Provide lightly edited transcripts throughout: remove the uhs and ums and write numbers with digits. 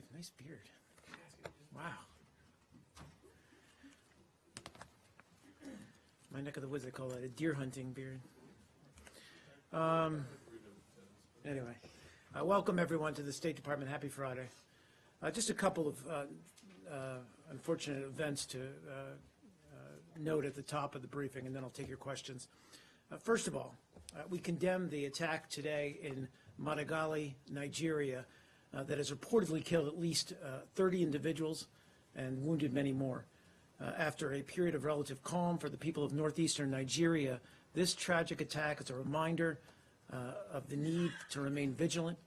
Dave, nice beard. Wow. My neck of the woods, they call that a deer hunting beard. Anyway, welcome everyone to the State Department. Happy Friday. Just a couple of unfortunate events to note at the top of the briefing, and then I'll take your questions. First of all, we condemn the attack today in Madagali, Nigeria, that has reportedly killed at least 30 individuals and wounded many more. After a period of relative calm for the people of northeastern Nigeria, this tragic attack is a reminder of the need to remain vigilant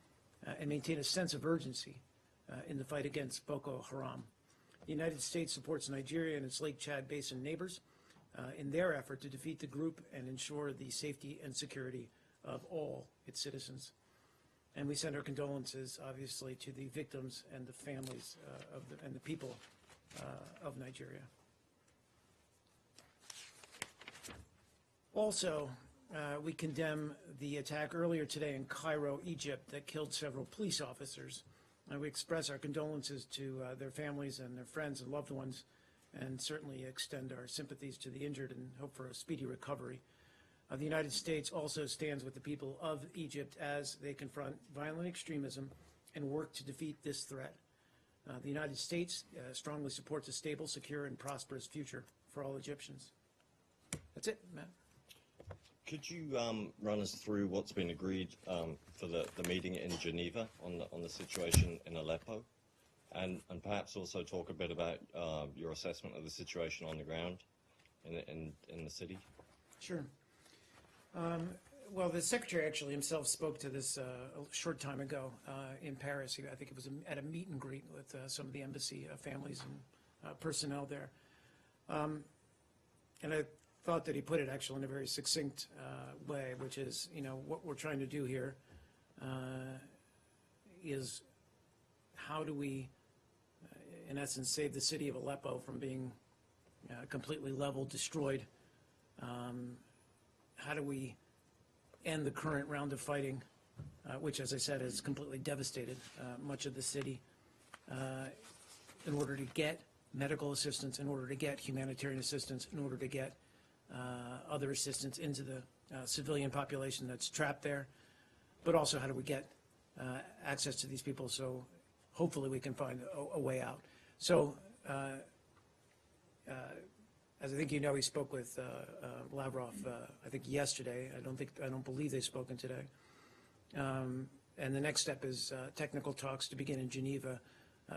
and maintain a sense of urgency in the fight against Boko Haram. The United States supports Nigeria and its Lake Chad Basin neighbors in their effort to defeat the group and ensure the safety and security of all its citizens. And we send our condolences, obviously, to the victims and the families and the people of Nigeria. Also, we condemn the attack earlier today in Cairo, Egypt, that killed several police officers. We express our condolences to their families and their friends and loved ones, and certainly extend our sympathies to the injured and hope for a speedy recovery. The United States also stands with the people of Egypt as they confront violent extremism and work to defeat this threat. The United States strongly supports a stable, secure, and prosperous future for all Egyptians. That's it, Matt. Could you run us through what's been agreed for the meeting in Geneva on the situation in Aleppo, and perhaps also talk a bit about your assessment of the situation on the ground in the city? Sure. Well, the Secretary actually himself spoke to this a short time ago in Paris. I think it was at a meet and greet with some of the embassy families and personnel there. And I thought that he put it actually in a very succinct way, which is, what we're trying to do here is how do we, in essence, save the city of Aleppo from being completely leveled, destroyed? How do we end the current round of fighting, which, as I said, has completely devastated much of the city, in order to get medical assistance, in order to get humanitarian assistance, in order to get other assistance into the civilian population that's trapped there, but also how do we get access to these people so hopefully we can find a way out. So, as I think you know, he spoke with Lavrov, I think yesterday. I don't believe they've spoken today. And the next step is technical talks to begin in Geneva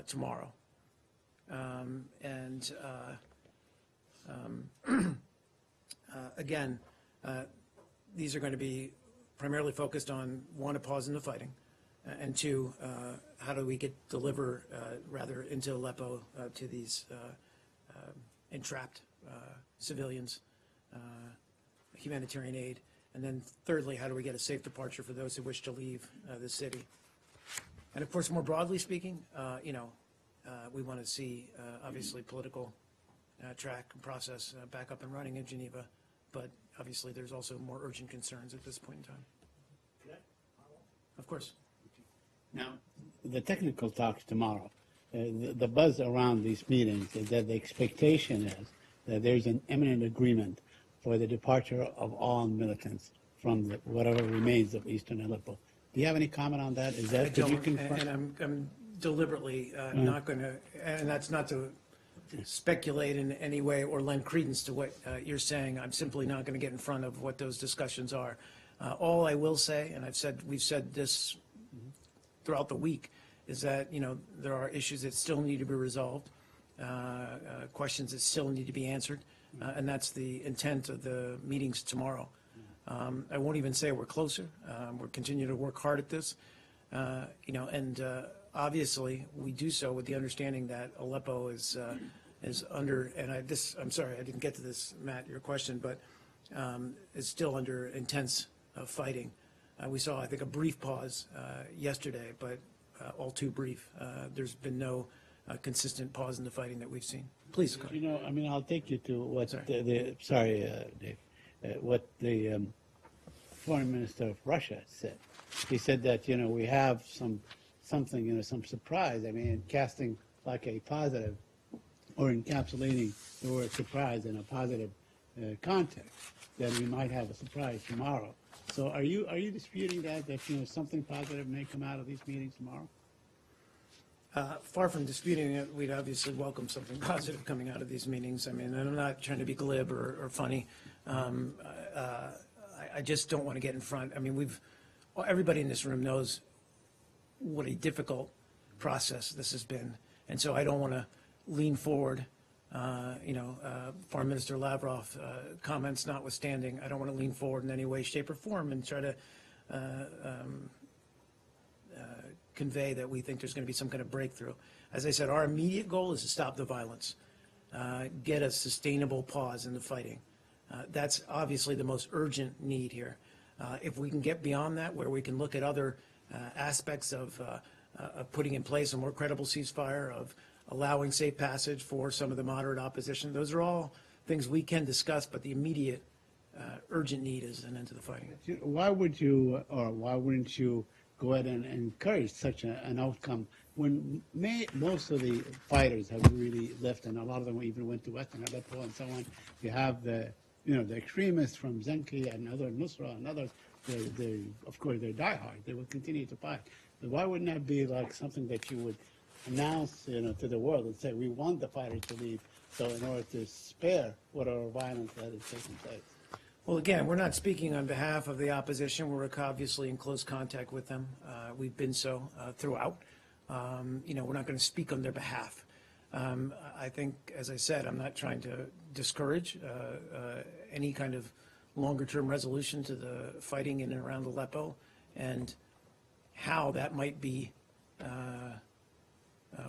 tomorrow. Again, these are going to be primarily focused on, one, a pause in the fighting, and two, how do we deliver into Aleppo to these entrapped civilians, humanitarian aid, and then thirdly, how do we get a safe departure for those who wish to leave the city? And of course, more broadly speaking, we want to see obviously political track and process back up and running in Geneva, but obviously there's also more urgent concerns at this point in time. Of course. Now, the technical talks tomorrow, the buzz around these meetings is that the expectation is that there's an imminent agreement for the departure of all militants from whatever remains of eastern Aleppo. Do you have any comment on that? Is that, could you confirm? And I'm deliberately not going to, and that's not to speculate in any way or lend credence to what you're saying. I'm simply not going to get in front of what those discussions are. All I will say, and we've said this throughout the week, is that there are issues that still need to be resolved, questions that still need to be answered, and that's the intent of the meetings tomorrow. I won't even say we're closer. We're continuing to work hard at this, and obviously we do so with the understanding that Aleppo is under, and I'm sorry I didn't get to this, Matt, your question, but is still under intense fighting. We saw, I think, a brief pause yesterday, but all too brief. There's been no consistent pause in the fighting that we've seen. Please, go ahead. I'll take you to what Sorry. Dave, what the Foreign Minister of Russia said. He said that, we have some something, some surprise. I mean, casting like a positive or encapsulating the word surprise in a positive context, that we might have a surprise tomorrow. So are you disputing that something positive may come out of these meetings tomorrow? Far from disputing it, we'd obviously welcome something positive coming out of these meetings. I mean, and I'm not trying to be glib or funny. I just don't want to get in front. I mean, everybody in this room knows what a difficult process this has been. And so I don't want to lean forward, Foreign Minister Lavrov comments notwithstanding, I don't want to lean forward in any way, shape, or form and try to convey that we think there's going to be some kind of breakthrough. As I said, our immediate goal is to stop the violence, get a sustainable pause in the fighting. That's obviously the most urgent need here. If we can get beyond that, where we can look at other aspects of putting in place a more credible ceasefire, of allowing safe passage for some of the moderate opposition, those are all things we can discuss, but the immediate urgent need is an end to the fighting. Why would you, or why wouldn't you go ahead and encourage such an outcome when most of the fighters have really left, and a lot of them even went to Western Aleppo and so on? You have the extremists from Zenki and other Nusra and others. Of course, they're diehard. They will continue to fight. But why wouldn't that be like something that you would announce, to the world and say, we want the fighters to leave, so in order to spare whatever violence that is taking place? Well, again, we're not speaking on behalf of the opposition. We're obviously in close contact with them. We've been so throughout. We're not going to speak on their behalf. I think, as I said, I'm not trying to discourage any kind of longer-term resolution to the fighting in and around Aleppo, and how that might be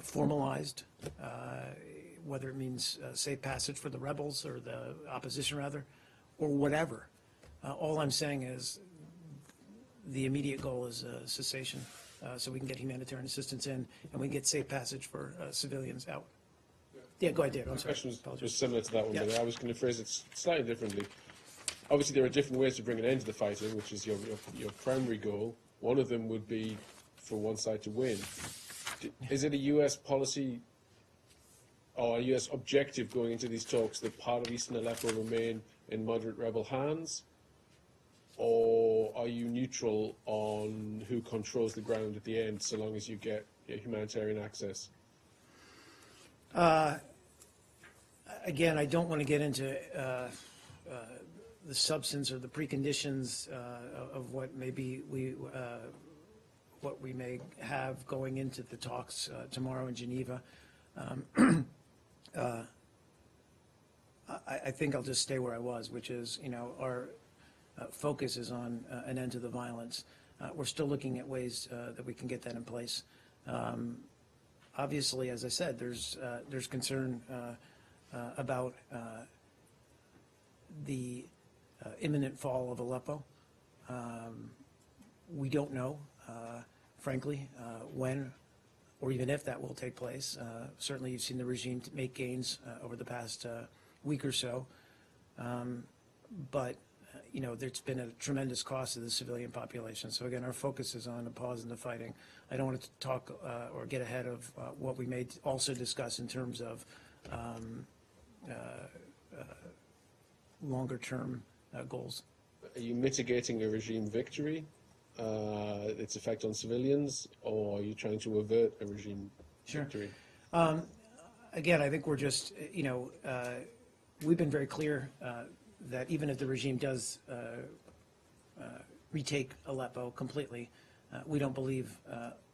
formalized, whether it means safe passage for the rebels or the opposition, rather, or whatever. All I'm saying is the immediate goal is cessation, so we can get humanitarian assistance in and we can get safe passage for civilians out. Yeah, go ahead, Dave. I'm sorry. My question was similar to that one, Yeah. but I was going to phrase it slightly differently. Obviously, there are different ways to bring an end to the fighting, which is your primary goal. One of them would be for one side to win. Is it a U.S. policy or a U.S. objective going into these talks that part of Eastern Aleppo remain in moderate rebel hands? Or are you neutral on who controls the ground at the end, so long as you get humanitarian access? Again, I don't want to get into the substance or the preconditions of what maybe what we may have going into the talks tomorrow in Geneva. I think I'll just stay where I was, which is, our focus is on an end to the violence. We're still looking at ways that we can get that in place. Obviously, as I said, there's concern about the imminent fall of Aleppo. We don't know, frankly, when or even if that will take place. Certainly, you've seen the regime make gains over the past week or so. But there's been a tremendous cost to the civilian population. So again, our focus is on a pause in the fighting. I don't want to talk or get ahead of what we may also discuss in terms of longer-term goals. Are you mitigating a regime victory, its effect on civilians, or are you trying to avert a regime victory? Again, I think we're just, we've been very clear that even if the regime does retake Aleppo completely, we don't believe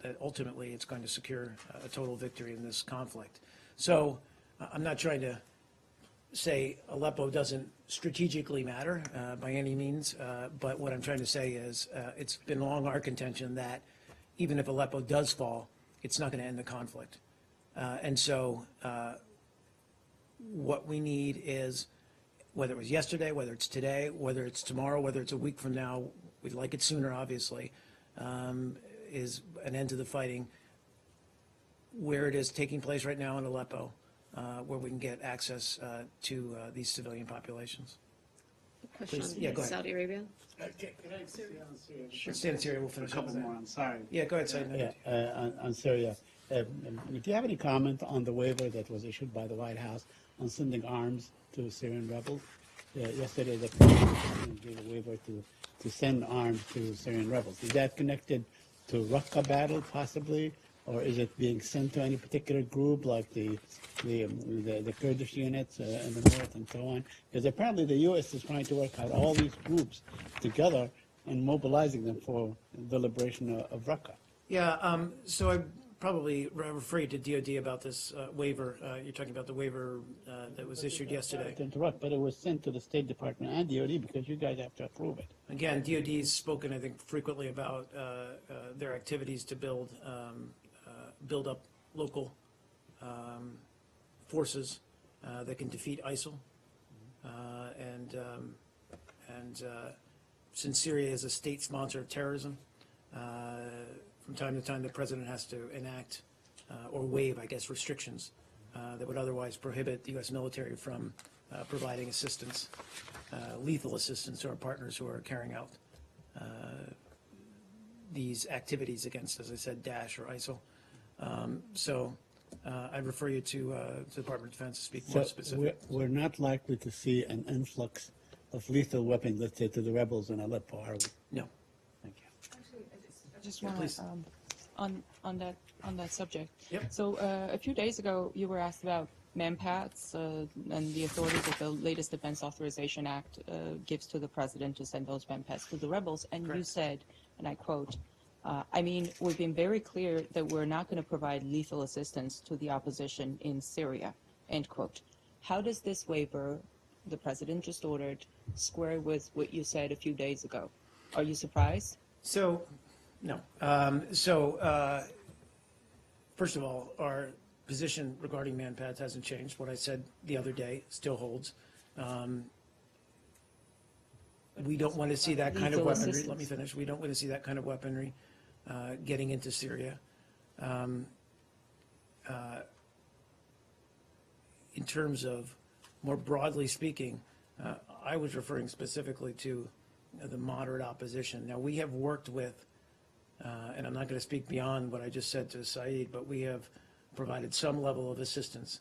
that ultimately it's going to secure a total victory in this conflict. So I'm not trying to say Aleppo doesn't strategically matter by any means, but what I'm trying to say is it's been long our contention that even if Aleppo does fall, it's not going to end the conflict. And so what we need is, whether it was yesterday, whether it's today, whether it's tomorrow, whether it's a week from now, we'd like it sooner, obviously, is an end to the fighting where it is taking place right now in Aleppo, where we can get access to these civilian populations. Question Please, on yeah, go ahead. Saudi Arabia. Let's stay in Syria, we'll finish A up couple with more, that. I'm sorry. Yeah, go ahead, Said. Yeah, on Syria. Do you have any comment on the waiver that was issued by the White House on sending arms to Syrian rebels? Yesterday, the president gave a waiver to send arms to Syrian rebels. Is that connected to Raqqa battle, possibly, or is it being sent to any particular group, like the Kurdish units in the north and so on? Because apparently the U.S. is trying to work out all these groups together and mobilizing them for the liberation of Raqqa. Yeah, so I probably refer you to DOD about this waiver. You're talking about the waiver that was issued yesterday. To interrupt, but it was sent to the State Department and DOD because you guys have to approve it. Again, DOD's spoken, I think, frequently about their activities to build up local forces that can defeat ISIL. Since Syria is a state sponsor of terrorism, from time to time the president has to enact or waive, I guess, restrictions that would otherwise prohibit the U.S. military from providing assistance, lethal assistance to our partners who are carrying out these activities against, as I said, Daesh or ISIL. I'd refer you to the Department of Defense to speak more specifically. We're not likely to see an influx of lethal weapons, let's say, to the rebels in Aleppo, are we? No. Thank you. Actually, I just Yeah, want please. to on that subject. Yep. So a few days ago, you were asked about MANPADS and the authority that the latest Defense Authorization Act gives to the president to send those MANPADS to the rebels, and you Correct. said, and I quote, I mean, we've been very clear that we're not going to provide lethal assistance to the opposition in Syria, end quote. How does this waiver the president just ordered square with what you said a few days ago? Are you surprised? So, no. First of all, our position regarding MANPADS hasn't changed. What I said the other day still holds. We don't want to see that kind of Lethal weaponry. assistance. Let me finish. We don't want to see that kind of weaponry getting into Syria. In terms of more broadly speaking, I was referring specifically to the moderate opposition. Now, we have worked with, and I'm not going to speak beyond what I just said to Saeed, but we have provided some level of assistance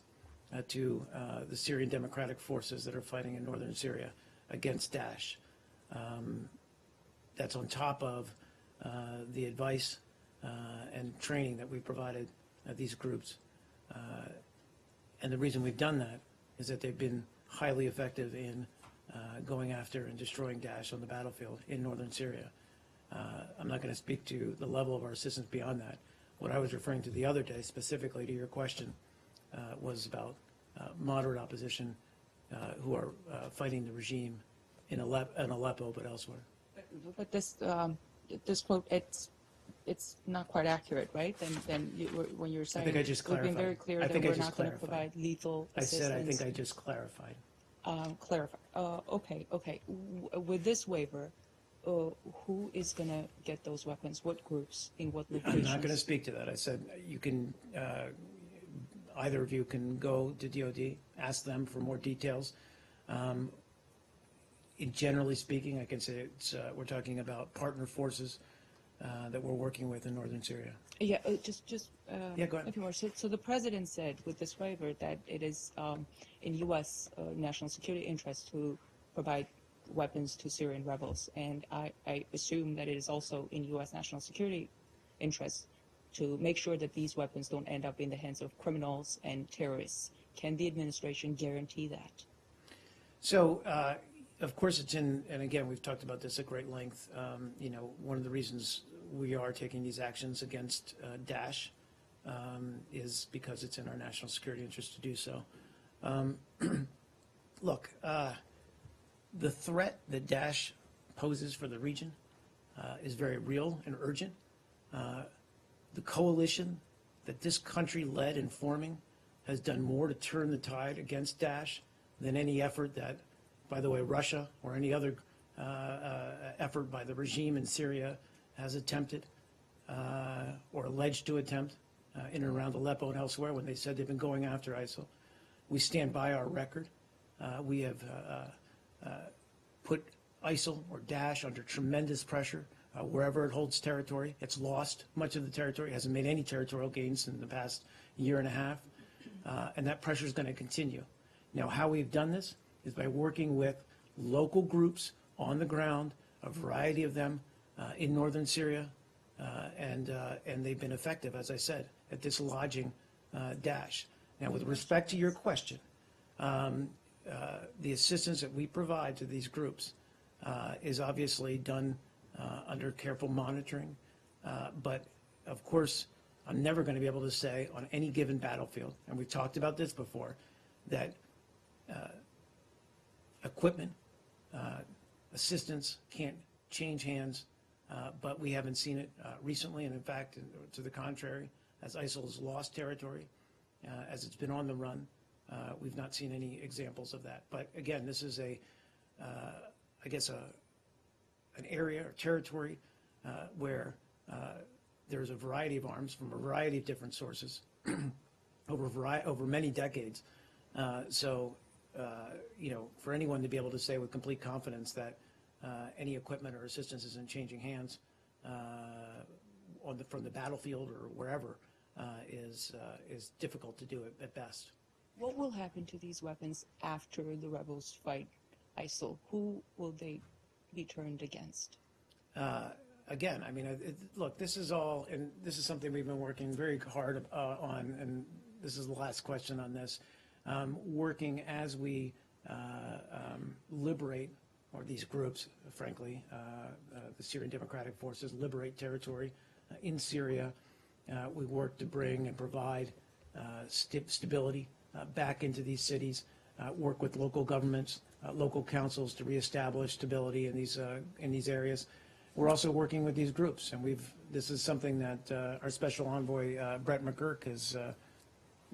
to the Syrian Democratic Forces that are fighting in northern Syria against Daesh. That's on top of the advice and training that we provided these groups. And the reason we've done that is that they've been highly effective in going after and destroying Daesh on the battlefield in northern Syria. I'm not going to speak to the level of our assistance beyond that. What I was referring to the other day, specifically to your question, was about moderate opposition who are fighting the regime in Aleppo, but elsewhere. But this quote, it's not quite accurate, right? Then when you're saying think I just we've been very clarified. clear I that think I we're just not going to clarified. provide lethal I assistance. said I think I just clarified. Clarify. Okay. With this waiver, who is going to get those weapons? What groups? In what locations? I'm not going to speak to that. I said you can, either of you can go to DOD, ask them for more details. Generally speaking, I can say we're talking about partner forces that we're working with in northern Syria. Yeah, just Yeah, go ahead. a few more. So the president said with this waiver that it is in U.S. National security interest to provide weapons to Syrian rebels, and I assume that it is also in U.S. national security interest to make sure that these weapons don't end up in the hands of criminals and terrorists. Can the administration guarantee that? So, of course, it's in, and again, we've talked about this at great length. One of the reasons we are taking these actions against Daesh is because it's in our national security interest to do so. Look, the threat that Daesh poses for the region is very real and urgent. The coalition that this country led in forming has done more to turn the tide against Daesh than any effort that, by the way, Russia or any other effort by the regime in Syria has attempted or alleged to attempt in and around Aleppo and elsewhere when they said they've been going after ISIL. We stand by our record. We have put ISIL or Daesh under tremendous pressure wherever it holds territory. It's lost much of the territory, hasn't made any territorial gains in the past year and a half, and that pressure is going to continue. Now, how we've done this is by working with local groups on the ground, a variety of them in northern Syria, and they've been effective, as I said, at dislodging Daesh. Now, with respect to your question, the assistance that we provide to these groups is obviously done under careful monitoring, but of course, I'm never going to be able to say on any given battlefield, and we've talked about this before, that equipment, assistance can't change hands, but we haven't seen it recently, and in fact, to the contrary, as ISIL has lost territory, as it's been on the run, we've not seen any examples of that. But again, this is I guess an area or territory where there's a variety of arms from a variety of different sources over many decades. So, for anyone to be able to say with complete confidence that any equipment or assistance isn't changing hands from the battlefield or wherever is difficult to do at best. What will happen to these weapons after the rebels fight ISIL? Who will they be turned against? Again, I mean, look, this is all, and this is something we've been working very hard on, and this is the last question on this, working as we liberate, or these groups, frankly, the Syrian Democratic Forces liberate territory in Syria. We work to bring and provide stability back into these cities, work with local governments, local councils to reestablish stability in these areas. We're also working with these groups, and this is something that our special envoy Brett McGurk is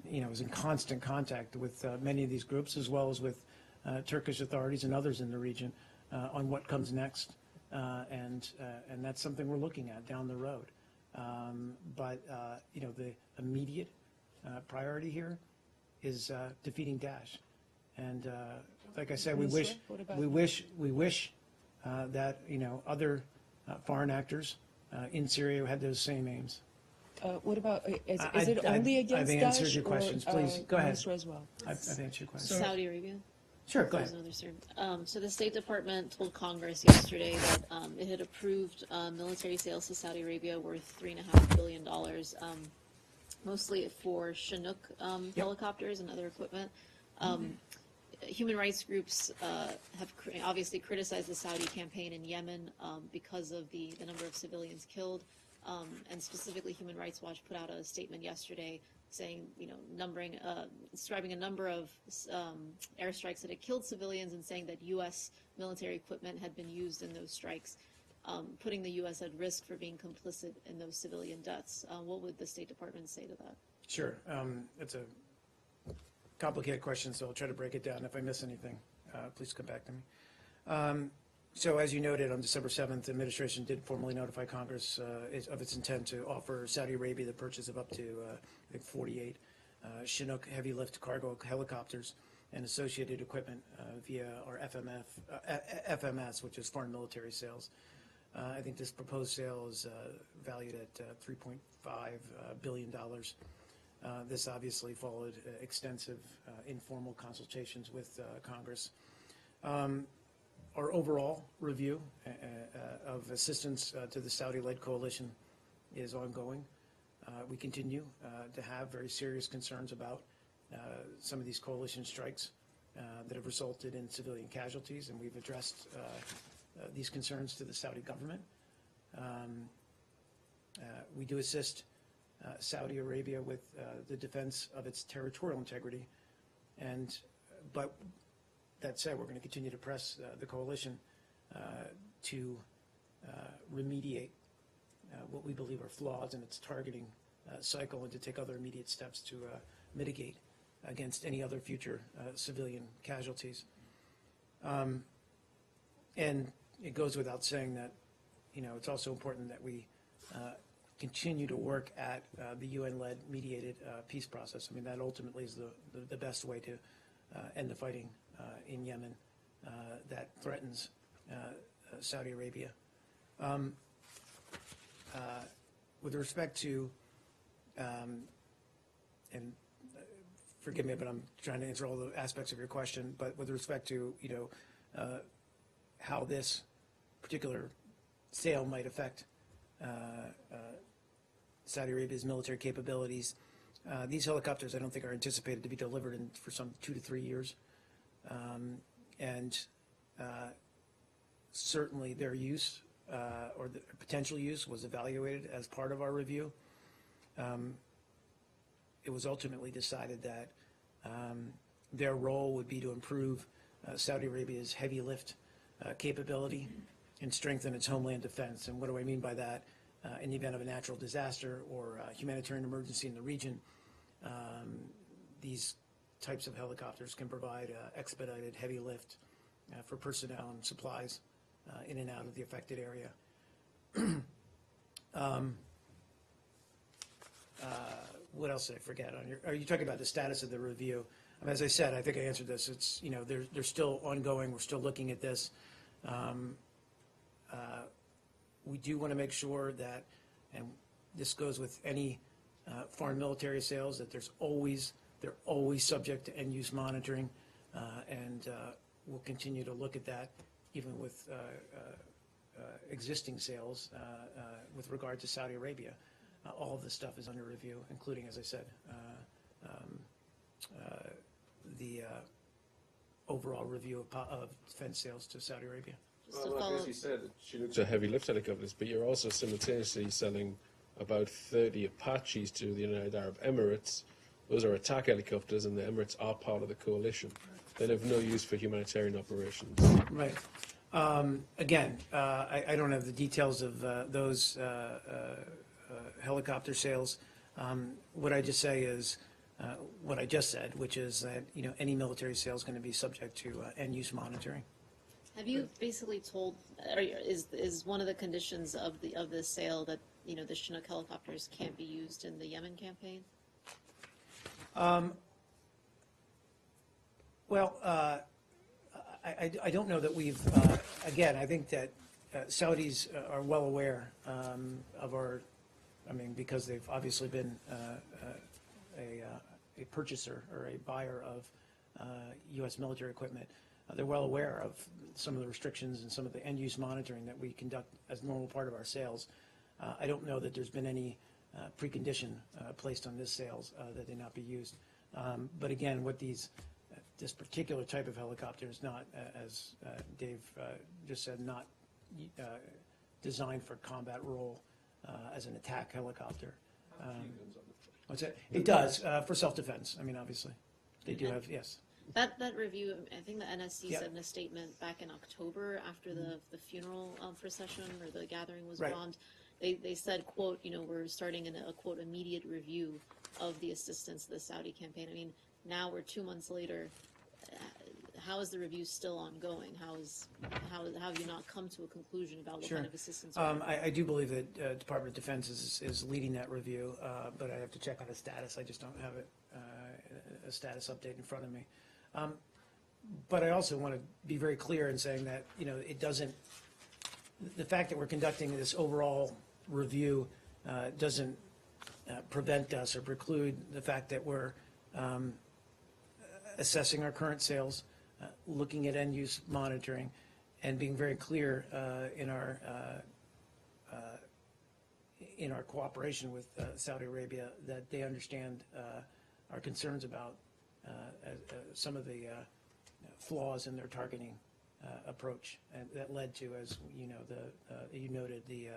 in constant contact with many of these groups, as well as with Turkish authorities and others in the region on what comes next, and that's something we're looking at down the road. But the immediate priority here is defeating Daesh, and like I said, we wish that other foreign actors in Syria had those same aims. What about, is it only against Daesh? I've answered your questions. Please, go ahead. As well? I've answered your questions. Saudi Arabia. Sure, go ahead. So the State Department told Congress yesterday that it had approved military sales to Saudi Arabia worth $3.5 billion, mostly for Chinook helicopters and other equipment. Human rights groups have obviously criticized the Saudi campaign in Yemen because of the number of civilians killed, and specifically Human Rights Watch put out a statement yesterday saying, describing a number of airstrikes that had killed civilians and saying that U.S. military equipment had been used in those strikes, putting the U.S. at risk for being complicit in those civilian deaths. What would the State Department say to that? Sure. It's a complicated question, so I'll try to break it down. If I miss anything, please come back to me. So as you noted, on December 7th, the administration did formally notify Congress of its intent to offer Saudi Arabia the purchase of up to, I think, 48 Chinook heavy lift cargo helicopters and associated equipment via our FMS, which is Foreign Military Sales. I think this proposed sale is valued at $3.5 billion. This obviously followed extensive informal consultations with Congress. Our overall review of assistance to the Saudi-led coalition is ongoing. We continue to have very serious concerns about some of these coalition strikes that have resulted in civilian casualties, and we've addressed these concerns to the Saudi government. We do assist Saudi Arabia with the defense of its territorial integrity, but that said, we're going to continue to press the coalition to remediate what we believe are flaws in its targeting cycle and to take other immediate steps to mitigate against any other future civilian casualties. And it goes without saying that, it's also important that we continue to work at the UN-led mediated peace process. I mean, that ultimately is the best way to end the fighting in Yemen that threatens Saudi Arabia. With respect to, and forgive me, but I'm trying to answer all the aspects of your question, but with respect to, how this particular sale might affect Saudi Arabia's military capabilities, these helicopters I don't think are anticipated to be delivered for some 2 to 3 years. And certainly their use or the potential use was evaluated as part of our review. It was ultimately decided that their role would be to improve Saudi Arabia's heavy lift capability and strengthen its homeland defense. And what do I mean by that? In the event of a natural disaster or humanitarian emergency in the region, these types of helicopters can provide expedited heavy lift for personnel and supplies in and out of the affected area. What else did I forget on your, are you talking about the status of the review? As I said, I think I answered this. It's, they're still ongoing. We're still looking at this. We do want to make sure that, and this goes with any foreign military sales, that they're always subject to end-use monitoring, and we'll continue to look at that even with existing sales with regard to Saudi Arabia. All of this stuff is under review, including, as I said, the overall review of defense sales to Saudi Arabia. Just to Well, follow as you said, Chinook's are heavy lift helicopters, but you're also simultaneously selling about 30 Apaches to the United Arab Emirates. Those are attack helicopters, and the Emirates are part of the coalition. They have no use for humanitarian operations. Right. Again, I don't have the details of those helicopter sales. What I just say is what I just said, which is that any military sale is going to be subject to end-use monitoring. Have you basically told, is one of the conditions of the sale that, the Chinook helicopters can't be used in the Yemen campaign? Well, I don't know that we've, again, I think that Saudis are well aware of our, because they've obviously been a purchaser or a buyer of U.S. military equipment. They're well aware of some of the restrictions and some of the end-use monitoring that we conduct as a normal part of our sales. I don't know that there's been any precondition placed on this sales that they not be used. But again, what this particular type of helicopter is not, as Dave just said, not designed for combat role as an attack helicopter. What's that? It does for self-defense. Obviously, they do have, yes. That review, I think the NSC Yeah. said in a statement back in October after the funeral procession or the gathering was Right. bombed, they said, quote, we're starting a quote immediate review of the assistance to the Saudi campaign. Now we're 2 months later. How is the review still ongoing? How have you not come to a conclusion about what Sure. kind of assistance? we're I do believe that Department of Defense is leading that review, but I have to check on the status. I just don't have a status update in front of me. But I also want to be very clear in saying that, it doesn't, the fact that we're conducting this overall review doesn't prevent us or preclude the fact that we're assessing our current sales, looking at end-use monitoring, and being very clear in our cooperation with Saudi Arabia that they understand our concerns about some of the flaws in their targeting approach, and that led to, as you noted, the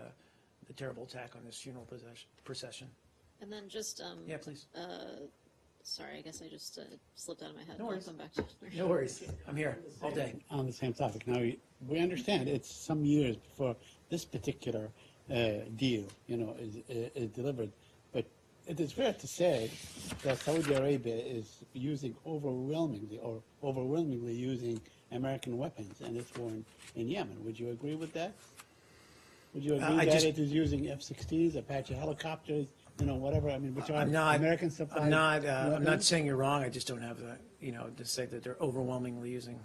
terrible attack on this funeral procession. And then just Yeah, please. sorry, I guess I just slipped out of my head. No worries. I'll come back to it. No worries. I'm here all day. On the same topic. Now, we understand it's some years before this particular deal, is delivered. But it is fair to say that Saudi Arabia is using overwhelmingly using American weapons in its war in Yemen. Would you agree with that? Would you agree that it is using F-16s, Apache helicopters, whatever? Which are American supplies? I'm not saying you're wrong. I just don't have to say that they're overwhelmingly using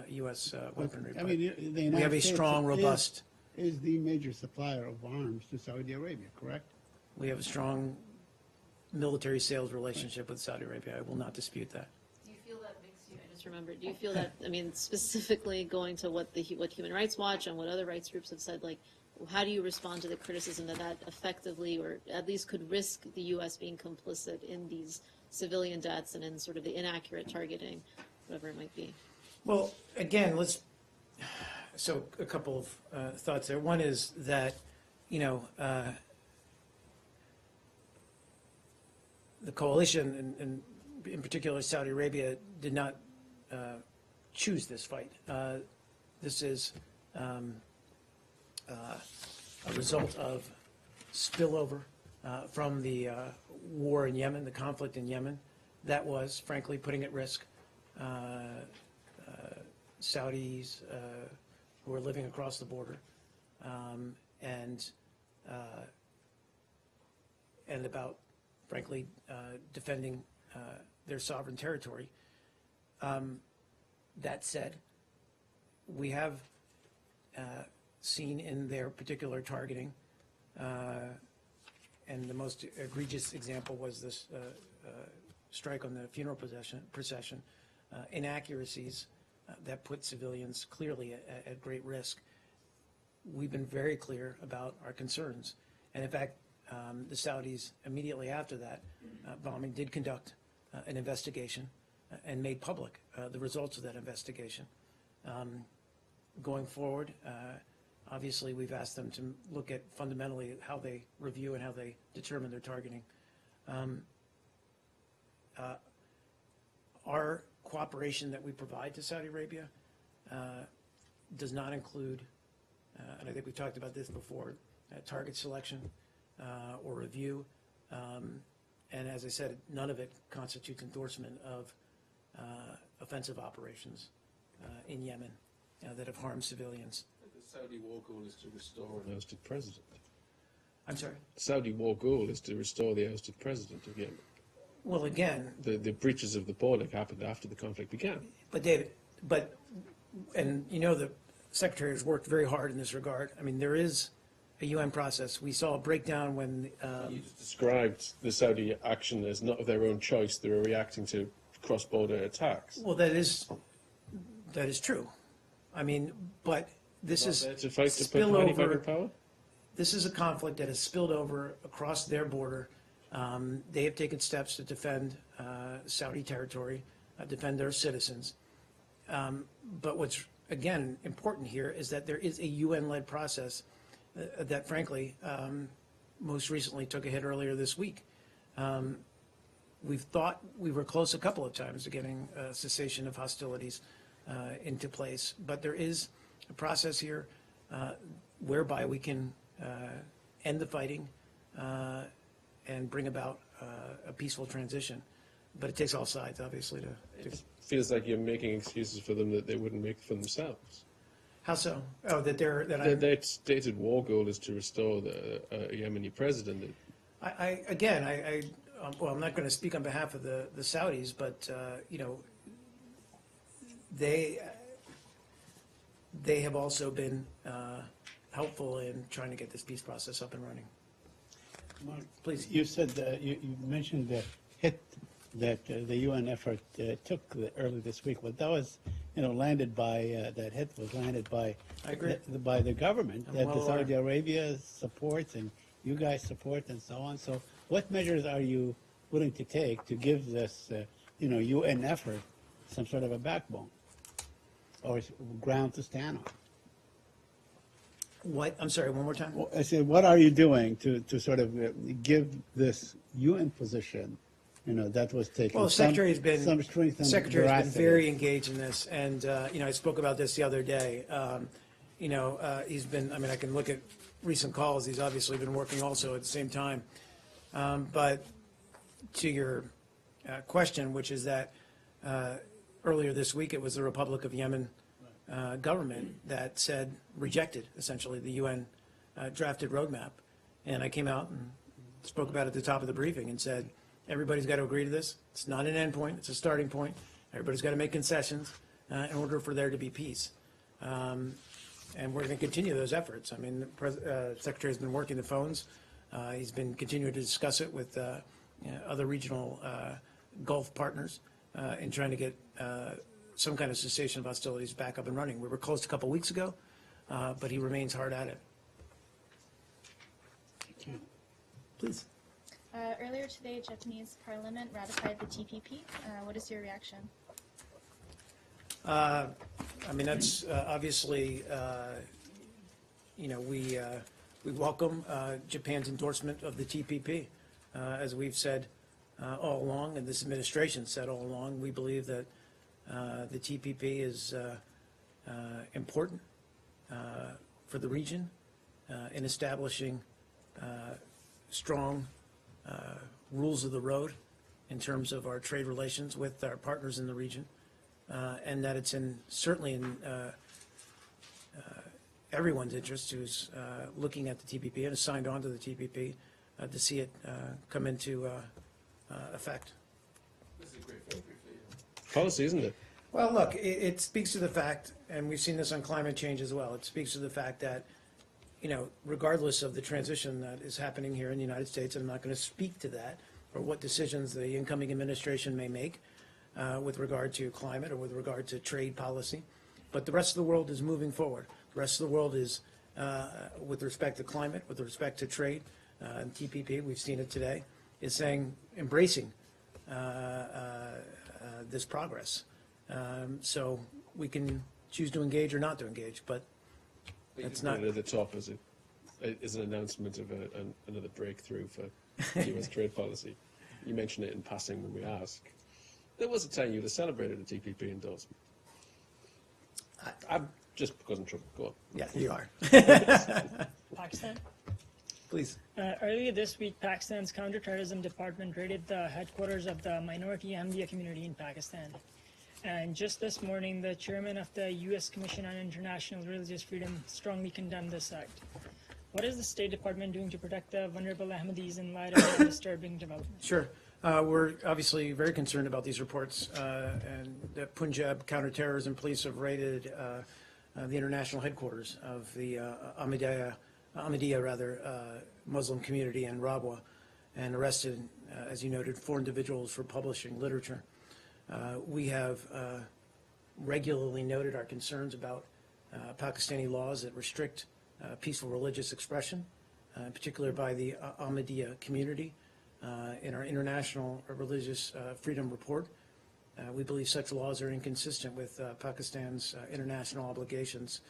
U.S. weaponry. I but mean, the we United have a States strong, robust, is the major supplier of arms to Saudi Arabia, correct? we have a strong military sales relationship with Saudi Arabia. I will not dispute that. Do you feel that makes you, I just remembered, do you feel that, I mean, specifically going to what Human Rights Watch and what other rights groups have said, like, how do you respond to the criticism that effectively, or at least could risk the U.S. being complicit in these civilian deaths and in sort of the inaccurate targeting, whatever it might be? Well, again, so a couple of thoughts there. One is that, the coalition, and in particular Saudi Arabia, did not choose this fight. This is a result of spillover from the war in Yemen, the conflict in Yemen, that was, frankly, putting at risk Saudis who are living across the border, and about, frankly, defending their sovereign territory. That said, we have seen in their particular targeting, and the most egregious example was this strike on the funeral procession, inaccuracies that put civilians clearly at great risk. We've been very clear about our concerns. And in fact, the Saudis, immediately after that bombing, did conduct an investigation and made public the results of that investigation. Going forward, obviously, we've asked them to look at fundamentally how they review and how they determine their targeting. Our cooperation that we provide to Saudi Arabia does not include, and I think we talked about this before, target selection or review. And as I said, none of it constitutes endorsement of offensive operations in Yemen that have harmed civilians. The Saudi war goal is to restore an ousted president. I'm sorry? The Saudi war goal is to restore the ousted president of Yemen. Well, again, The breaches of the border happened after the conflict began. but David, and the Secretary has worked very hard in this regard. I mean, there is a UN process. We saw a breakdown when, You just described the Saudi action as not of their own choice. They were reacting to cross-border attacks. well, that is true. I mean, but this is Not there to fight to put money back in spillover. power? This is a conflict that has spilled over across their border. They have taken steps to defend Saudi territory, defend their citizens. But what's, again, important here is that there is a UN-led process that, frankly, most recently took a hit earlier this week. We've thought we were close a couple of times to getting a cessation of hostilities into place, but there is a process here whereby we can end the fighting and bring about a peaceful transition. But it takes all sides, obviously, to It feels like you're making excuses for them that they wouldn't make for themselves. how so? Oh, Their stated war goal is to restore the Yemeni president. well, I'm not going to speak on behalf of the Saudis, but they have also been helpful in trying to get this peace process up and running. Mark, Please. you said you mentioned the hit that the UN effort took early this week. Well, that was, landed by that hit was landed by I agree. by the government I'm that well the Saudi Arabia supports and you guys support and so on. So, what measures are you willing to take to give this UN effort some sort of a backbone or ground to stand on? What? I'm sorry, one more time? Well, I said, what are you doing to sort of give this UN position, that was taken? Well, the Secretary has been, some strength and Secretary has been veracity? very engaged in this, and, I spoke about this the other day. He's been, I can look at recent calls, he's obviously been working also at the same time. But to your question, which is that earlier this week, it was the Republic of Yemen government that rejected essentially the UN drafted roadmap. And I came out and spoke about it at the top of the briefing and said, everybody's got to agree to this. It's not an end point, it's a starting point. Everybody's got to make concessions in order for there to be peace. And we're going to continue those efforts. I mean, the Secretary has been working the phones. He's been continuing to discuss it with other regional Gulf partners in trying to get some kind of cessation of hostilities back up and running. We were close a couple weeks ago, but he remains hard at it. Please. Earlier today, Japanese Parliament ratified the TPP. What is your reaction? I mean, that's obviously, we welcome Japan's endorsement of the TPP. As we've said all along, and this administration said all along, we believe that the TPP is important for the region in establishing strong rules of the road in terms of our trade relations with our partners in the region, and that it's certainly in everyone's interest who's looking at the TPP and has signed on to the TPP to see it come into effect. This is a great victory for you. Policy, isn't it? Well, look, it speaks to the fact, and we've seen this on climate change as well, it speaks to the fact that, regardless of the transition that is happening here in the United States, and I'm not going to speak to that, or what decisions the incoming administration may make with regard to climate or with regard to trade policy, but the rest of the world is moving forward. The rest of the world is, with respect to climate, with respect to trade, and TPP, we've seen it today, is saying, embracing this progress. So we can choose to engage or not to engage, but it's not. At the top is an announcement of another breakthrough for U.S. trade policy. You mentioned it in passing when we ask. There was a time you would have celebrated a TPP endorsement. I'm just because I'm trouble. Go on. Yeah, you are. Pakistan. Please. Earlier this week, Pakistan's counterterrorism department raided the headquarters of the minority Ahmadiyya community in Pakistan. And just this morning, the chairman of the U.S. Commission on International Religious Freedom strongly condemned this act. What is the State Department doing to protect the vulnerable Ahmadis in light of the disturbing developments? Sure. We're obviously very concerned about these reports, and that Punjab counterterrorism police have raided the international headquarters of the Ahmadiyya Muslim community in Rabwa, and arrested, as you noted, 4 individuals for publishing literature. We have regularly noted our concerns about Pakistani laws that restrict peaceful religious expression, in particular by the Ahmadiyya community. In our International Religious Freedom Report, we believe such laws are inconsistent with Pakistan's international obligations,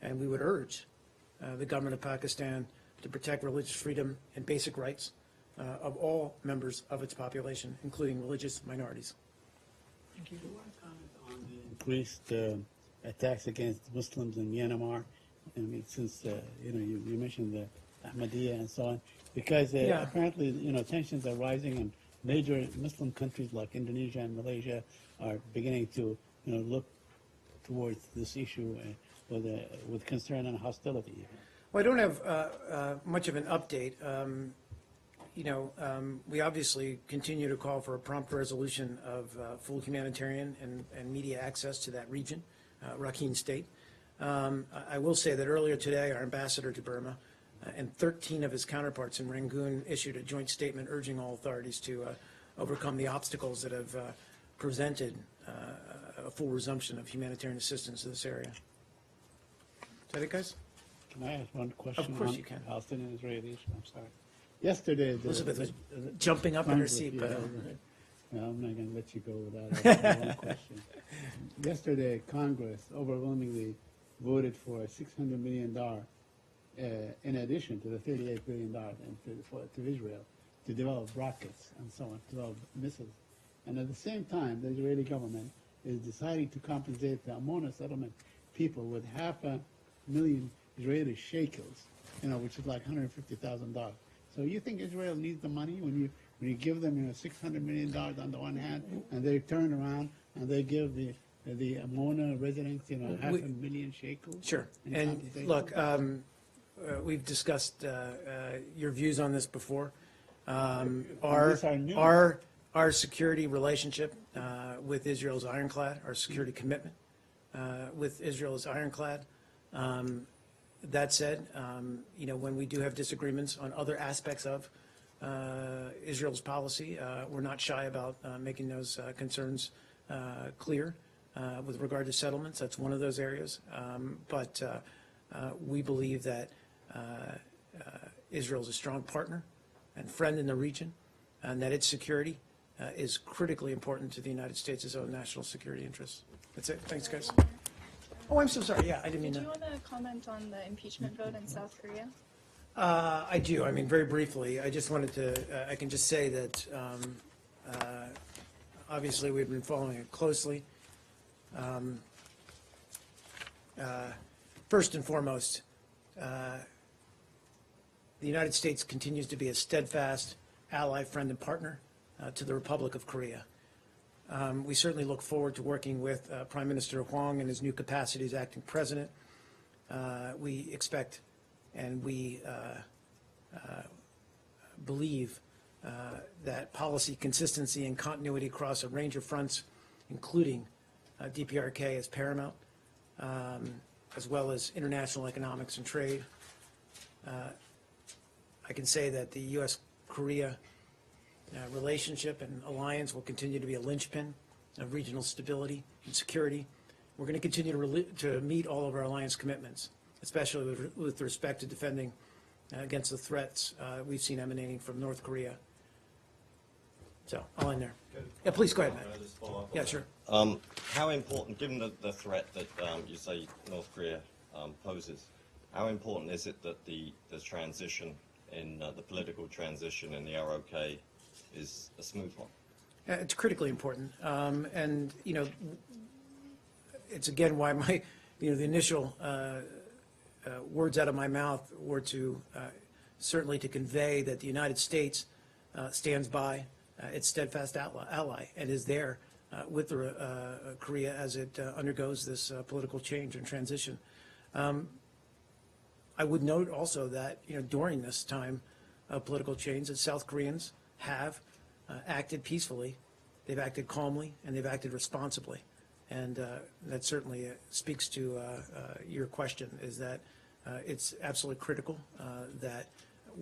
and we would urge the government of Pakistan to protect religious freedom and basic rights of all members of its population, including religious minorities. Thank you. Do you want to comment on the increased attacks against Muslims in Myanmar? I mean, since you mentioned the Ahmadiyya and so on, because apparently tensions are rising, and major Muslim countries like Indonesia and Malaysia are beginning to look towards this issue with concern and hostility. Well, I don't have much of an update. We obviously continue to call for a prompt resolution of full humanitarian and media access to that region, Rakhine State. I will say that earlier today, our ambassador to Burma and 13 of his counterparts in Rangoon issued a joint statement urging all authorities to overcome the obstacles that have prevented a full resumption of humanitarian assistance to this area. Is that it, guys? Can I ask one question? Of course on you can. Palestinian-Israeli issue? I'm sorry. Yesterday, Elizabeth was jumping up in her Congress, seat, but no, I'm not going to let you go without asking one question. Yesterday, Congress overwhelmingly voted for a $600 million, in addition to the $38 billion to Israel, to develop rockets and so on, to develop missiles. And at the same time, the Israeli government is deciding to compensate the Amona settlement people with $500,000 Israeli shekels, which is like $150,000. So you think Israel needs the money when you give them $600 million on the one hand, and they turn around and they give the Amona residents $500,000 shekels? sure. in And compensation? look, we've discussed your views on this before. These are new. Our security relationship with Israel is ironclad. Our security commitment with Israel is ironclad. That said, when we do have disagreements on other aspects of Israel's policy, we're not shy about making those concerns clear. With regard to settlements, that's one of those areas. But we believe that Israel is a strong partner and friend in the region, and that its security is critically important to the United States' own national security interests. That's it. Thanks, guys. Oh, I'm so sorry. Yeah, I didn't mean Did to. you want to comment on the impeachment vote in South Korea? I do. I mean, very briefly, I just wanted to, I can just say that obviously we've been following it closely. First and foremost, the United States continues to be a steadfast ally, friend, and partner to the Republic of Korea. We certainly look forward to working with Prime Minister Hwang in his new capacity as acting president. We expect and we believe that policy consistency and continuity across a range of fronts, including DPRK, is paramount, as well as international economics and trade. I can say that the U.S.-Korea relationship and alliance will continue to be a linchpin of regional stability and security. We're going to continue to meet all of our alliance commitments, especially with respect to defending against the threats we've seen emanating from North Korea. So I'll end there. Yeah, please go ahead, Matt. Can I just follow up on Yeah, that? sure. How important, given the threat that you say North Korea poses, how important is it that the transition in the political transition in the ROK is a smooth one? It's critically important, and it's again why my, the initial words out of my mouth were to certainly to convey that the United States stands by its steadfast ally and is there with Korea as it undergoes this political change and transition. I would note also that during this time of political change, that South Koreans have acted peacefully, they've acted calmly, and they've acted responsibly. And that certainly speaks to your question, is that it's absolutely critical that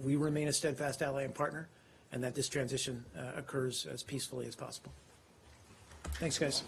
we remain a steadfast ally and partner, and that this transition occurs as peacefully as possible. Thanks, guys.